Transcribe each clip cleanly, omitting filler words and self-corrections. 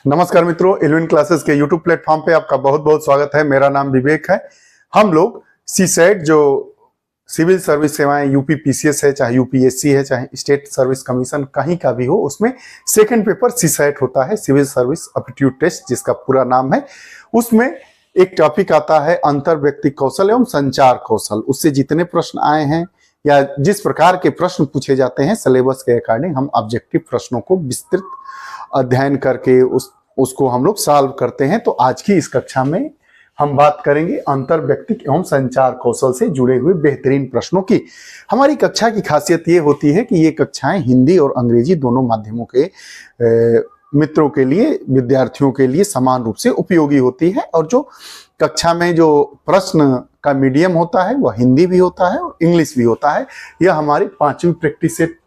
नमस्कार मित्रों, eleven classes के यूट्यूब प्लेटफॉर्म पे आपका बहुत बहुत स्वागत है। मेरा नाम विवेक है। हम लोग सीसेट जो सिविल सर्विस सेवाएं यूपी पीसीएस है, चाहे यूपीएससी है, चाहे स्टेट सर्विस कमीशन कहीं का भी हो, उसमें सेकंड पेपर सीसेट होता है, सिविल सर्विस एप्टीट्यूड टेस्ट जिसका पूरा नाम है। उसमें एक टॉपिक आता है अंतर व्यक्ति कौशल एवं संचार कौशल। उससे जितने प्रश्न आए हैं या जिस प्रकार के प्रश्न पूछे जाते हैं सिलेबस के अकॉर्डिंग हम ऑब्जेक्टिव प्रश्नों को विस्तृत अध्ययन करके उसको हम लोग सॉल्व करते हैं। तो आज की इस कक्षा में हम बात करेंगे अंतर व्यक्ति एवं संचार कौशल से जुड़े हुए बेहतरीन प्रश्नों की। हमारी कक्षा की खासियत ये होती है कि ये कक्षाएं हिंदी और अंग्रेजी दोनों माध्यमों के मित्रों के लिए, विद्यार्थियों के लिए समान रूप से उपयोगी होती है। और जो कक्षा में जो प्रश्न का मीडियम होता है वह हिंदी भी होता है और इंग्लिश भी होता है। यह हमारी 5वीं प्रैक्टिस सेट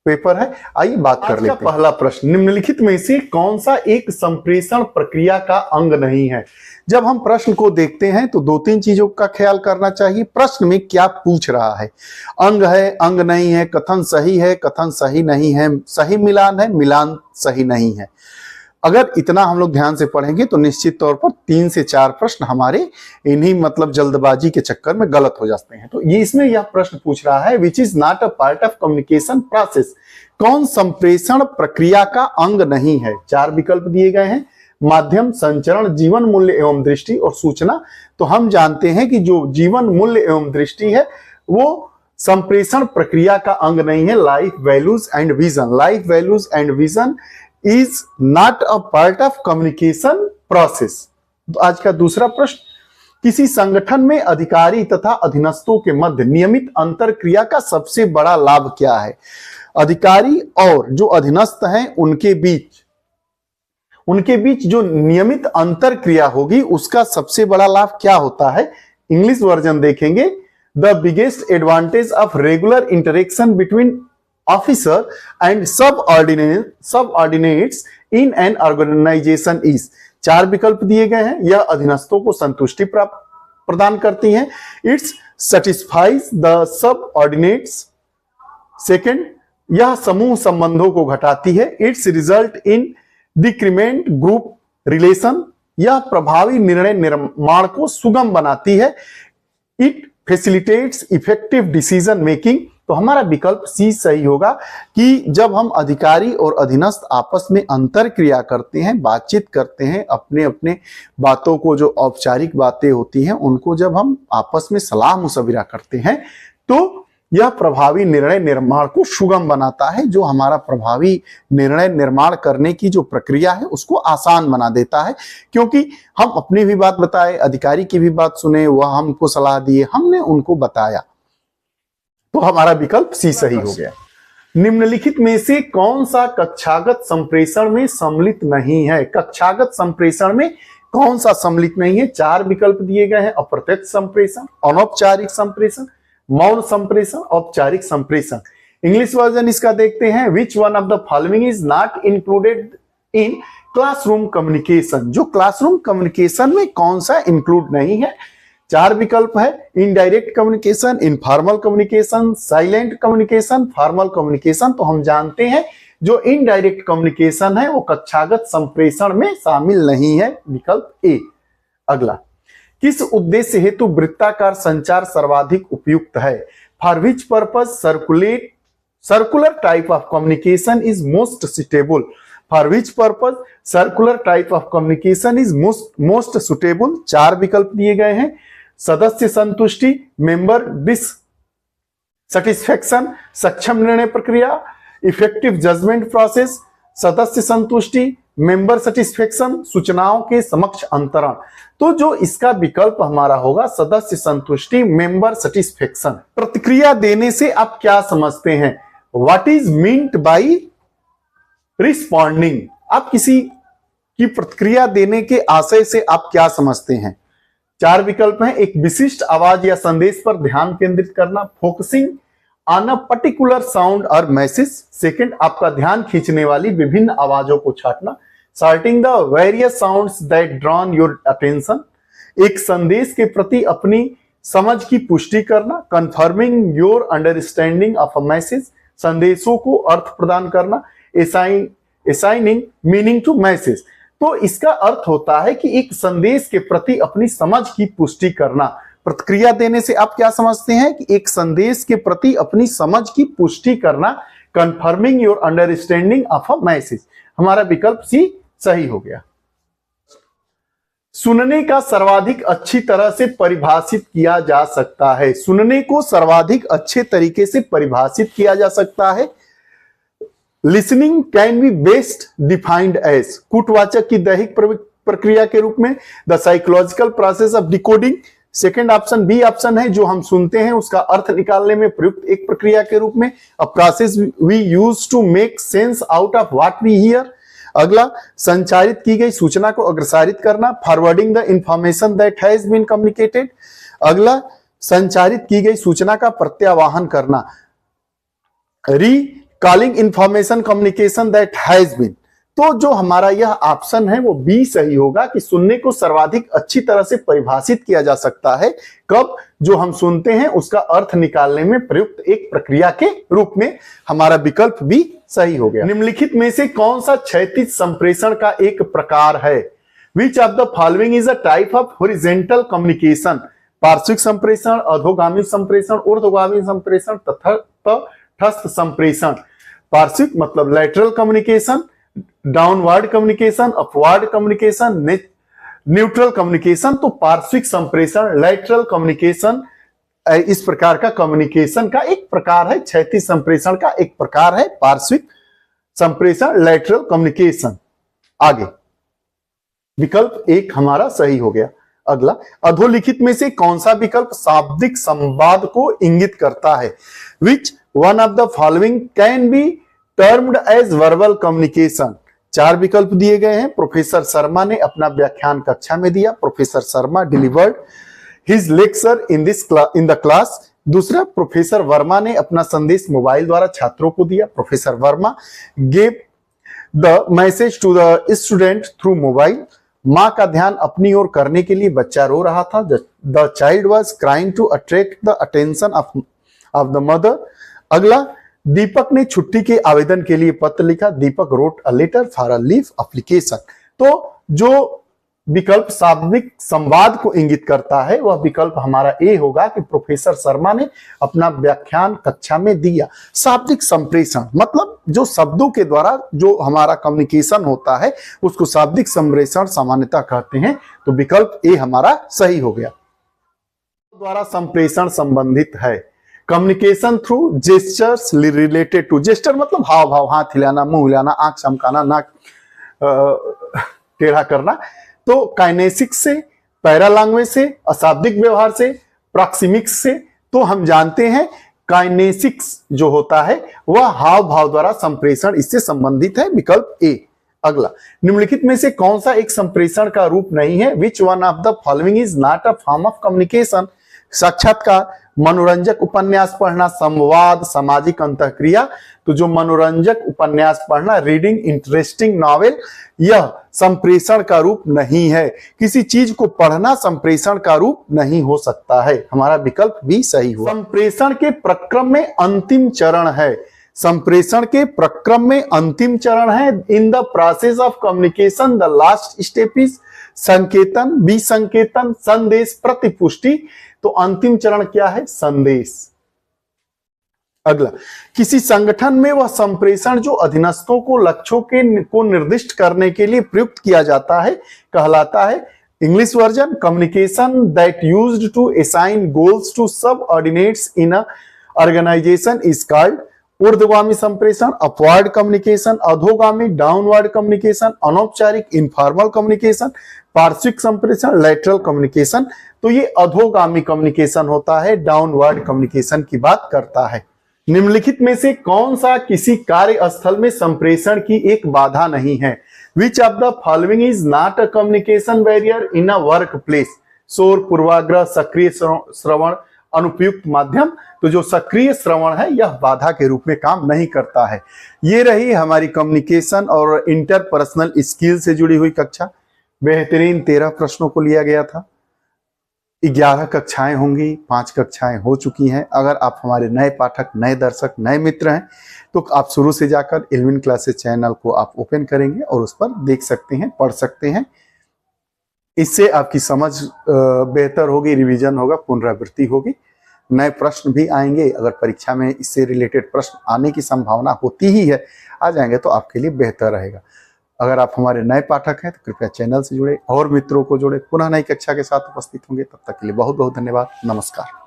पेपर है। आइए बात कर लेते हैं। पहला प्रश्न, निम्नलिखित में से कौन सा एक संप्रेषण प्रक्रिया का अंग नहीं है? जब हम प्रश्न को देखते हैं तो दो तीन चीजों का ख्याल करना चाहिए। प्रश्न में क्या पूछ रहा है? अंग है, अंग नहीं है, कथन सही है, कथन सही नहीं है, सही मिलान है, मिलान सही नहीं है। अगर इतना हम लोग ध्यान से पढ़ेंगे तो निश्चित तौर पर 3 से 4 प्रश्न हमारे इन्हीं जल्दबाजी के चक्कर में गलत हो जाते हैं। तो ये इसमें यह प्रश्न पूछ रहा है which is not a part of communication process. कौन संप्रेषण प्रक्रिया का अंग नहीं है? 4 विकल्प दिए गए हैं, माध्यम, संचरण, जीवन मूल्य एवं दृष्टि और सूचना। तो हम जानते हैं कि जो जीवन मूल्य एवं दृष्टि है वो संप्रेषण प्रक्रिया का अंग नहीं है। Life values and vision, life values and vision is not a part of communication process। तो आज का दूसरा प्रश्न, किसी संगठन में अधिकारी तथा अधीनस्थों के मध्य नियमित अंतर क्रिया का सबसे बड़ा लाभ क्या है? अधिकारी और जो अधीनस्थ हैं उनके बीच जो नियमित अंतर क्रिया होगी उसका सबसे बड़ा लाभ क्या होता है? इंग्लिश वर्जन देखेंगे, the biggest advantage of regular interaction between officer and subordinates in an organization is। 4 विकल्प दिए गए हैं। यह अधीनस्थों को संतुष्टि प्रदान करती हैं। It satisfies the subordinates। Second, यह समूह संबंधों को घटाती है। Its result in decrement group relation। यह प्रभावी निर्णय निर्माण को सुगम बनाती है। It facilitates effective decision making। तो हमारा विकल्प सी सही होगा कि जब हम अधिकारी और अधीनस्थ आपस में अंतर क्रिया करते हैं, बातचीत करते हैं, अपने अपने बातों को, जो औपचारिक बातें होती हैं उनको जब हम आपस में सलाह मुशविरा करते हैं तो यह प्रभावी निर्णय निर्माण को सुगम बनाता है। जो हमारा प्रभावी निर्णय निर्माण करने की जो प्रक्रिया है उसको आसान बना देता है, क्योंकि हम अपनी भी बात बताए, अधिकारी की भी बात सुने, वह हमको सलाह दिए, हमने उनको बताया। तो हमारा विकल्प सी सही हो गया। निम्नलिखित में से कौन सा कक्षागत संप्रेषण में सम्मिलित नहीं है? कक्षागत संप्रेषण में कौन सा सम्मिलित नहीं है? 4 विकल्प दिए गए हैं, अप्रत्यक्ष संप्रेषण, अनौपचारिक संप्रेषण, मौन संप्रेषण, औपचारिक संप्रेषण। इंग्लिश वर्जन इसका देखते हैं, विच one of the following is not included in classroom communication. जो क्लासरूम कम्युनिकेशन में कौन सा इंक्लूड नहीं है? 4 विकल्प है, indirect communication, informal communication, silent communication, formal communication. तो हम जानते हैं जो इनडायरेक्ट कम्युनिकेशन है वो कक्षागत संप्रेषण में शामिल नहीं है, विकल्प ए। अगला, किस उद्देश्य हेतु वृत्ताकार संचार सर्वाधिक उपयुक्त है? For which purpose circular type of communication is most suitable. For which purpose circular type of communication is most suitable. 4 विकल्प दिए गए हैं, सदस्य संतुष्टि, मेंबर डिससैटिस्फैक्शन, सक्षम निर्णय प्रक्रिया, इफेक्टिव जजमेंट प्रोसेस, सदस्य संतुष्टि, मेंबर सेटिस्फेक्शन, सूचनाओं के समक्ष अंतरण। तो जो इसका विकल्प हमारा होगा सदस्य संतुष्टि, मेंबर सेटिस्फेक्शन। प्रतिक्रिया देने से आप क्या समझते हैं? What is meant by responding. आप किसी की प्रतिक्रिया देने के आशय से आप क्या समझते हैं? 4 विकल्प हैं, एक विशिष्ट आवाज या संदेश पर ध्यान केंद्रित करना, focusing on a particular sound और मैसेज। सेकंड, आपका ध्यान खींचने वाली विभिन्न आवाजों को छांटना, sorting the various sounds that drawn your attention. एक संदेश के प्रति अपनी समझ की पुष्टि करना, confirming your understanding of a message. संदेशों को अर्थ प्रदान करना, assigning meaning to message। तो इसका अर्थ होता है कि एक संदेश के प्रति अपनी समझ की पुष्टि करना। प्रतिक्रिया देने से आप क्या समझते हैं कि एक संदेश के प्रति अपनी समझ की पुष्टि करना, confirming your understanding of a message. हमारा विकल्प सी सही हो गया। सुनने का सर्वाधिक अच्छी तरह से परिभाषित किया जा सकता है। सुनने को सर्वाधिक अच्छे तरीके से परिभाषित किया जा सकता है। Listening can be best defined as, कूटवाचक की दैहिक प्रक्रिया के रूप में। The psychological process of decoding, second option B option है, जो हम सुनते हैं उसका अर्थ निकालने में प्रयुक्त एक प्रक्रिया के रूप में। A process we use to make sense out of what we hear. अगला, संचारित की गई सूचना को अग्रसारित करना, forwarding the information that has been communicated. अगला, संचारित की गई सूचना का प्रत्यावाहन करना, recalling information communication that has been. तो जो हमारा यह ऑप्शन है वो बी सही होगा कि सुनने को सर्वाधिक अच्छी तरह से परिभाषित किया जा सकता है कब, जो हम सुनते हैं उसका अर्थ निकालने में प्रयुक्त एक प्रक्रिया के रूप में। हमारा विकल्प बी सही हो गया। निम्नलिखित में से कौन सा क्षैतिज संप्रेषण का एक प्रकार है? Which of the following is a type of horizontal communication? पार्श्विक संप्रेषण, अधोगामी संप्रेषण, ऊर्ध्वगामी संप्रेषण तथा तटस्थ संप्रेषण। पार्श्विक मतलब lateral communication, downward communication, upward communication, neutral communication. तो पार्श्विक संप्रेषण, लैटरल कम्युनिकेशन इस प्रकार का कम्युनिकेशन का एक प्रकार है। क्षैतिज संप्रेषण का एक प्रकार है पार्श्विक संप्रेषण, लैटरल कम्युनिकेशन। आगे विकल्प एक हमारा सही हो गया। अगला, अधोलिखित में से कौन सा विकल्प शाब्दिक संवाद को इंगित करता है? Which one of the following can be termed as verbal communication? चार विकल्प दिए गए हैं। प्रोफेसर शर्मा ने अपना व्याख्यान कक्षा में दिया। Professor Sharma delivered his lecture in the class. दूसरा, प्रोफेसर वर्मा ने अपना संदेश मोबाइल द्वारा छात्रों को दिया। Professor Verma gave the message to the student through mobile. मां का ध्यान अपनी ओर करने के लिए बच्चा रो रहा था। The child was crying to attract the attention of the mother. अगला, दीपक ने छुट्टी के आवेदन के लिए पत्र लिखा। Deepak wrote a letter for a leave application. तो जो विकल्प शाब्दिक संवाद को इंगित करता है वह विकल्प हमारा ए होगा कि प्रोफेसर शर्मा ने अपना व्याख्यान कक्षा में दिया। शाब्दिक संप्रेषण मतलब जो शब्दों के द्वारा जो हमारा कम्युनिकेशन होता है उसको शाब्दिक संप्रेषण सामान्यतः कहते हैं। तो विकल्प ए हमारा सही हो गया। द्वारा संप्रेषण संबंधित है। Communication through gestures related to, gesture मतलब हाव भाव, हाथ हिलाना, मुंह हिलाना, आंख चमकाना, नाक टेढ़ा करना। तो काइनेसिक्स से, पैरा लैंग्वेज से, अशाब्दिक व्यवहार से, प्रॉक्सिमिक्स से। तो हम जानते हैं काइनेसिक्स जो होता है वह हाव भाव द्वारा संप्रेषण इससे संबंधित है। विकल्प ए। अगला, निम्नलिखित में से कौन सा एक संप्रेषण का रूप नहीं है? Which one of the following is not a form of communication? साक्षात्कार, मनोरंजक उपन्यास पढ़ना, संवाद, सामाजिक अंतःक्रिया। तो जो मनोरंजक उपन्यास पढ़ना, रीडिंग इंटरेस्टिंग नॉवेल, यह संप्रेषण का रूप नहीं है। किसी चीज को पढ़ना संप्रेषण का रूप नहीं हो सकता है। हमारा विकल्प भी सही हुआ। संप्रेषण के प्रक्रम में अंतिम चरण है। संप्रेषण के प्रक्रम में अंतिम चरण है। In the process of communication the last step is संकेतन, विसंकेतन, संदेश, प्रतिपुष्टि। तो अंतिम चरण क्या है? संदेश। अगला, किसी संगठन में वह संप्रेषण जो अधीनस्थों को लक्ष्यों को निर्दिष्ट करने के लिए प्रयुक्त किया जाता है कहलाता है। English version, communication that used to assign goals to subordinates in a organization is called. ऊर्ध्वगामी संप्रेषण, अपवर्ड कम्युनिकेशन, अधोगामी डाउनवर्ड कम्युनिकेशन, अनौपचारिक इनफॉर्मल कम्युनिकेशन, पार्श्विक संप्रेषण, लैटरल कम्युनिकेशन। तो ये अधोगामी कम्युनिकेशन होता है, डाउनवर्ड कम्युनिकेशन की बात करता है। निम्नलिखित में से कौन सा किसी कार्य स्थल में संप्रेषण की एक बाधा नहीं है? Which of the following is not a communication barrier in a work place? शोर, पूर्वाग्रह, सक्रिय श्रवण, अनुपयुक्त माध्यम। तो जो सक्रिय श्रवण है यह बाधा के रूप में काम नहीं करता है। ये रही हमारी कम्युनिकेशन और इंटरपर्सनल स्किल से जुड़ी हुई कक्षा। बेहतरीन 13 प्रश्नों को लिया गया था। 11 कक्षाएं होंगी, 5 कक्षाएं हो चुकी हैं। अगर आप हमारे नए पाठक, नए दर्शक, नए मित्र हैं तो आप शुरू से जाकर एल्विन क्लासेस चैनल को आप ओपन करेंगे और उस पर देख सकते हैं, पढ़ सकते हैं। इससे आपकी समझ बेहतर होगी, रिवीजन होगा, पुनरावृत्ति होगी, नए प्रश्न भी आएंगे। अगर परीक्षा में इससे रिलेटेड प्रश्न आने की संभावना होती ही है, आ जाएंगे तो आपके लिए बेहतर रहेगा। अगर आप हमारे नए पाठक हैं तो कृपया चैनल से जुड़े और मित्रों को जोड़े। पुनः नई कक्षा के साथ उपस्थित होंगे, तब तक के लिए बहुत बहुत धन्यवाद। नमस्कार।